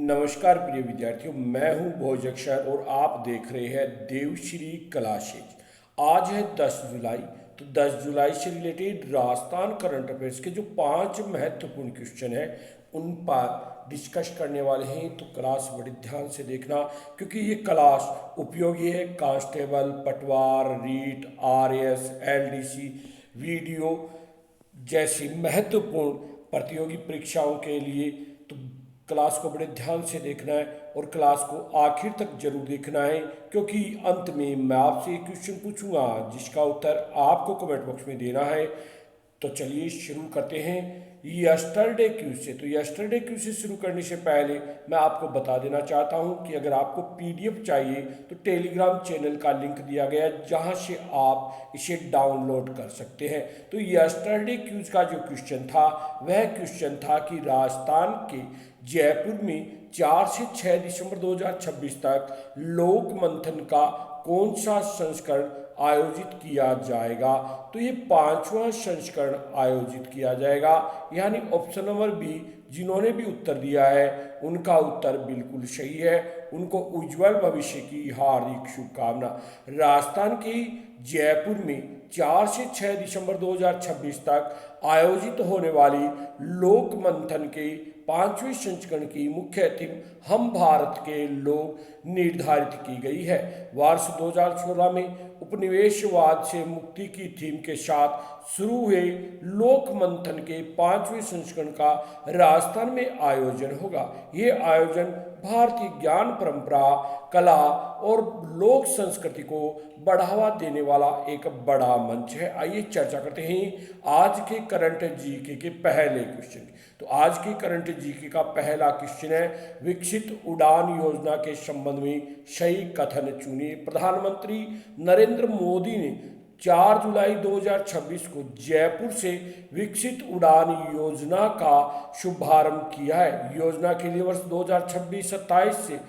नमस्कार प्रिय विद्यार्थियों, मैं हूं भोज अक्षर और आप देख रहे हैं देवश्री क्लासेज। आज है 10 जुलाई। तो 10 जुलाई से रिलेटेड राजस्थान करंट अफेयर्स के जो 5 महत्वपूर्ण क्वेश्चन हैं उन पर डिस्कस करने वाले हैं। तो क्लास बड़े ध्यान से देखना, क्योंकि ये क्लास उपयोगी है कांस्टेबल, पटवार, रीट, आरएएस, एलडीसी, वीडियो जैसी महत्वपूर्ण प्रतियोगी परीक्षाओं के लिए। तो क्लास को बड़े ध्यान से देखना है और क्लास को आखिर तक जरूर देखना है, क्योंकि अंत में मैं आपसे एक क्वेश्चन पूछूंगा जिसका उत्तर आपको कमेंट बॉक्स में देना है। तो चलिए शुरू करते हैं यस्टरडे क्यूज से। तो यस्टरडे क्यूज से शुरू करने से पहले मैं आपको बता देना चाहता हूं कि अगर आपको पीडीएफ चाहिए तो टेलीग्राम चैनल का लिंक दिया गया है, जहां से आप इसे डाउनलोड कर सकते हैं। तो यस्टरडे क्यूज का जो क्वेश्चन था वह क्वेश्चन था कि राजस्थान के जयपुर में 4 से 6 दिसंबर 2026 तक लोक मंथन का कौन सा संस्करण आयोजित किया जाएगा। तो ये 5वां संस्करण आयोजित किया जाएगा, यानी ऑप्शन नंबर बी। जिन्होंने भी उत्तर दिया है उनका उत्तर बिल्कुल सही है। उनको उज्जवल भविष्य की हार्दिक शुभकामना। राजस्थान के जयपुर में 4 से 6 दिसंबर 2026 तक आयोजित होने वाली लोक मंथन के 5वें संस्करण की मुख्य थीम हम भारत के लोग निर्धारित की गई है। वर्ष 2016 में उपनिवेशवाद से मुक्ति की थीम के साथ शुरू हुए लोक मंथन के 5वें संस्करण का राजस्थान में आयोजन होगा। ये आयोजन भारतीय ज्ञान परंपरा, कला और लोक संस्कृति को बढ़ावा देने वाला एक बड़ा मंच है। आइए चर्चा करते हैं आज के करंट जीके के पहले क्वेश्चन की। तो आज के करंट जीके का पहला क्वेश्चन है, विकसित उड़ान योजना के संबंध में सही कथन चुनिए। प्रधानमंत्री नरेंद्र मोदी ने 4 जुलाई 2026 को जयपुर से विकसित उड़ान योजना का शुभारंभ किया है। योजना के लिए वर्ष 2026-27 से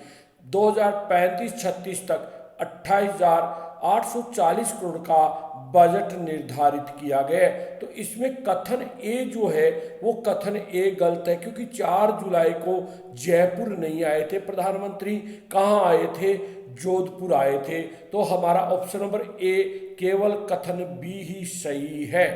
2035-36 तक 28,840 करोड़ का बजट निर्धारित किया गया है। तो इसमें कथन ए जो है वो कथन ए गलत है, क्योंकि 4 जुलाई को जयपुर नहीं आए थे प्रधानमंत्री। कहाँ आए थे? जोधपुर आए थे। तो हमारा ऑप्शन नंबर ए केवल कथन बी ही सही है,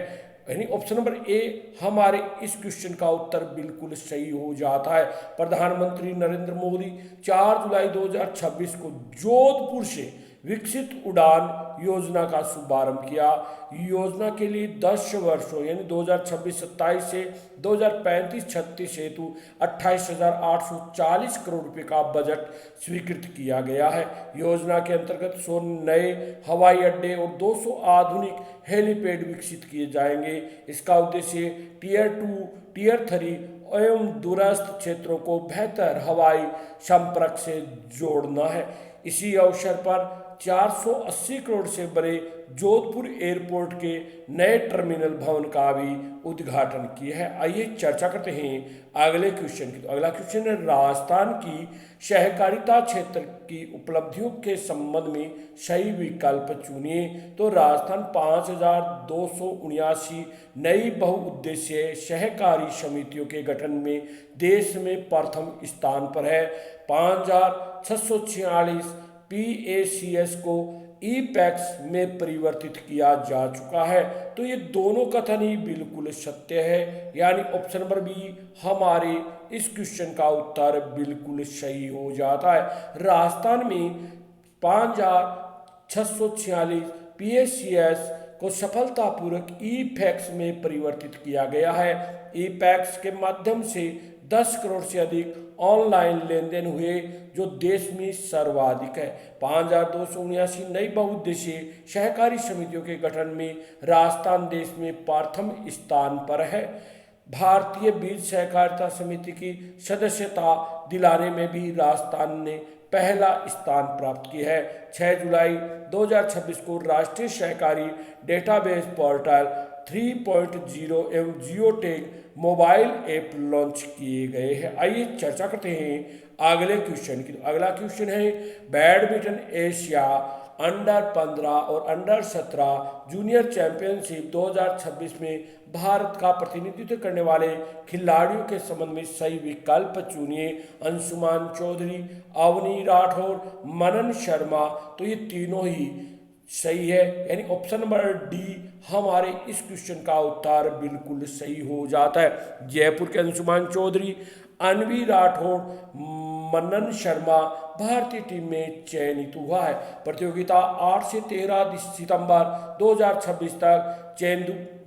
यानी ऑप्शन नंबर ए हमारे इस क्वेश्चन का उत्तर बिल्कुल सही हो जाता है। प्रधानमंत्री नरेंद्र मोदी 4 जुलाई 2026 को जोधपुर से विकसित उड़ान योजना का शुभारंभ किया। योजना के लिए 10 वर्षों यानी 2026-27 से 2035-36 हेतु 28,840 करोड़ रुपए का बजट स्वीकृत किया गया है। योजना के अंतर्गत 100 नए हवाई अड्डे और 200 आधुनिक हेलीपैड विकसित किए जाएंगे। इसका उद्देश्य टियर 2, टियर 3 एवं दूरस्थ क्षेत्रों को बेहतर हवाई संपर्क से जोड़ना है। इसी अवसर पर 480 करोड़ से बड़े जोधपुर एयरपोर्ट के नए टर्मिनल भवन का भी उद्घाटन किया है। आइए चर्चा करते हैं अगले क्वेश्चन की। तो अगला क्वेश्चन है, राजस्थान की सहकारिता क्षेत्र की उपलब्धियों के संबंध में सही विकल्प चुनिए। तो राजस्थान 5,279 नई बहुउद्देशीय सहकारी समितियों के गठन में देश में प्रथम स्थान पर है। 5,646 PACS को ई-पैक्स में परिवर्तित किया जा चुका है। तो ये दोनों कथन ही बिल्कुल सत्य है, यानी ऑप्शन नंबर बी हमारे इस क्वेश्चन का उत्तर बिल्कुल सही हो जाता है। राजस्थान में 5,646 PACS को सफलतापूर्वक ई-पैक्स में परिवर्तित किया गया है। ई-पैक्स के माध्यम से 10 करोड़ से अधिक ऑनलाइन लेन देन हुए, जो देश में सर्वाधिक है। 5,279 नई बहुउद्देशीय सहकारी समितियों के गठन में राजस्थान देश में प्रथम स्थान पर है। भारतीय बीज सहकारिता समिति की सदस्यता दिलाने में भी राजस्थान ने पहला स्थान प्राप्त किया है। 6 जुलाई 2026 को राष्ट्रीय सहकारी डेटाबेस पोर्टल 3.0 एवं जियोटेक मोबाइल ऐप लॉन्च किए गए हैं। आइए चर्चा करते हैं अगले क्वेश्चन की। अगला क्वेश्चन है, बैडमिंटन एशिया अंडर 15 और अंडर 17 जूनियर चैंपियनशिप 2026 में भारत का प्रतिनिधित्व करने वाले खिलाड़ियों के संबंध में सही विकल्प चुनिए। अंशुमान चौधरी, अवनी राठौर, मनन शर्मा, तो ये तीनों ही सही है, यानी ऑप्शन नंबर डी हमारे इस क्वेश्चन का उत्तर बिल्कुल सही हो जाता है। जयपुर के अंशुमान चौधरी, अनवी राठौर, मनन शर्मा भारतीय टीम में चयनित हुआ है। प्रतियोगिता 8 से 13 सितंबर 2026 तक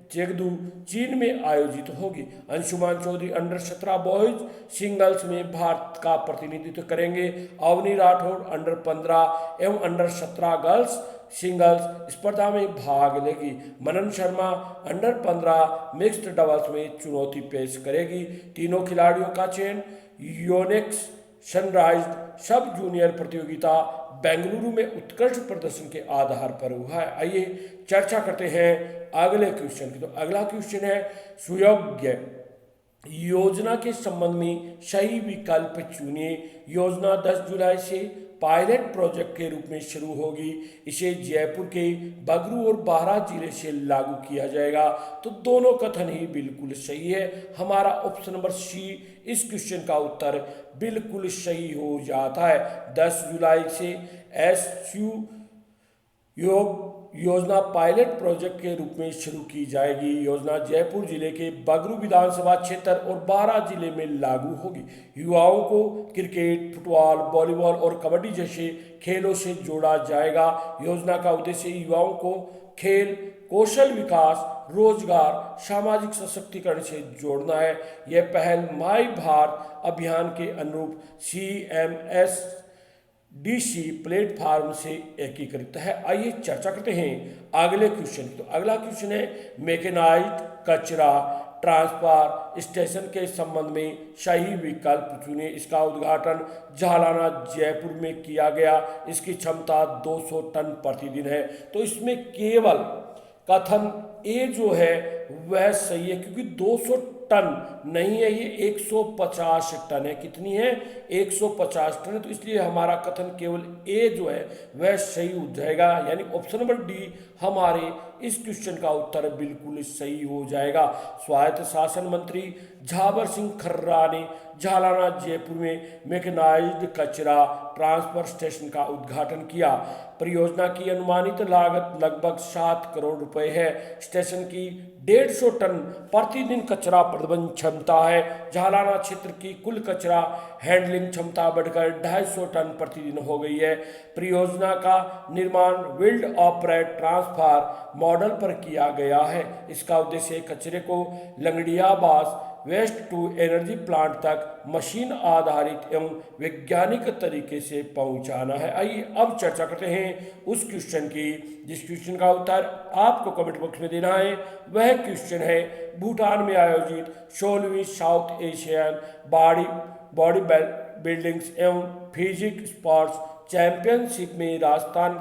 चेंगदू चीन में आयोजित होगी। Anshuman Chaudhary under 17 boys singles में भारत का प्रतिनिधित्व करेंगे। अवनी राठौर अंडर 15 एवं अंडर 17 गर्ल्स सिंगल्स स्पर्धा में भाग लेगी। मनन शर्मा अंडर 15 मिक्स्ड डबल्स में चुनौती पेश करेगी। तीनों खिलाड़ियों का चयन योनेक्स सनराइज सब जूनियर प्रतियोगिता बेंगलुरु में उत्कृष्ट प्रदर्शन के आधार पर हुआ है। आइए चर्चा करते हैं अगले क्वेश्चन की। तो अगला क्वेश्चन है सुयोग्य योजना के संबंध में सही विकल्प चुनिए। योजना 10 जुलाई से पायलट प्रोजेक्ट के रूप में शुरू होगी। इसे जयपुर के बगरू और बारां जिले से लागू किया जाएगा। तो दोनों कथन ही बिल्कुल सही है। हमारा ऑप्शन नंबर सी इस क्वेश्चन का उत्तर बिल्कुल सही हो जाता है। 10 जुलाई से SU योजना पायलट प्रोजेक्ट के रूप में शुरू की जाएगी। योजना जयपुर जिले के बगरू विधानसभा क्षेत्र और बारां जिले में लागू होगी। युवाओं को क्रिकेट, फुटबॉल, वॉलीबॉल और कबड्डी जैसे खेलों से जोड़ा जाएगा। योजना का उद्देश्य युवाओं को खेल, कौशल विकास, रोजगार, सामाजिक सशक्तिकरण से जोड़ना है। यह पहल माई भारत अभियान के अनुरूप CMS DC प्लेटफार्म से एकीकृत है। आइए चर्चा करते हैं अगले क्वेश्चन। तो अगला क्वेश्चन है मैकेनाइज्ड कचरा ट्रांसफर स्टेशन के संबंध में सही विकल्प चुनिए। इसका उद्घाटन झालाना जयपुर में किया गया। इसकी क्षमता 200 टन प्रतिदिन है। तो इसमें केवल कथन ए जो है वह सही है, क्योंकि 200 टन नहीं है, ये 150 टन है। कितनी है? 150 टन है। तो इसलिए हमारा कथन केवल ए जो है वह सही हो जाएगा, यानी ऑप्शन नंबर डी हमारे इस क्वेश्चन का उत्तर बिल्कुल सही हो जाएगा। स्वायत्त शासन मंत्री झावर सिंह खर्रा ने झालाना जयपुर में मैकेनाइज्ड कचरा ट्रांसफर स्टेशन का उद्घाटन किया। परियोजना की अनुमानित लागत लगभग 7 करोड़ रुपए है। स्टेशन की 150 टन प्रतिदिन कचरा प्रबंधन क्षमता है। झालाना क्षेत्र की कुल कचरा हैंडलिंग क्षमता बढ़कर 250 टन प्रतिदिन हो गई है। परियोजना का निर्माण बिल्ड ऑपरेट ट्रांसफर मॉडल पर किया गया है। इसका उद्देश्य कचरे को लंगड़ियाबास वेस्ट टू एनर्जी प्लांट तक मशीन आधारित एवं वैज्ञानिक तरीके से पहुंचाना है। आइए अब चर्चा करते हैं उस क्वेश्चन की जिस क्वेश्चन का उत्तर आपको कमेंट बॉक्स में देना है। वह क्वेश्चन है भूटान में आयोजित 16वीं साउथ एशियन बॉडी बिल्डिंग्स एवं फिजिक स्पोर्ट्स चैंपियनशिप में राजस्थान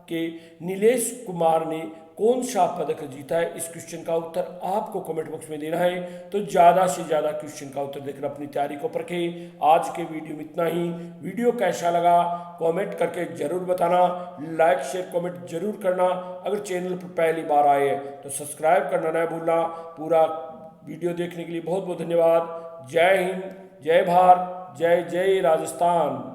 के नीलेश कुमार ने कौन सा पदक जीता है। इस क्वेश्चन का उत्तर आपको कमेंट बॉक्स में देना है। तो ज़्यादा से ज़्यादा क्वेश्चन का उत्तर देकर अपनी तैयारी को परखें। आज के वीडियो में इतना ही। वीडियो कैसा लगा कमेंट करके ज़रूर बताना। लाइक शेयर कमेंट जरूर करना। अगर चैनल पर पहली बार आए तो सब्सक्राइब करना न भूलना। पूरा वीडियो देखने के लिए बहुत बहुत धन्यवाद। जय हिंद, जय भारत, जय जय राजस्थान।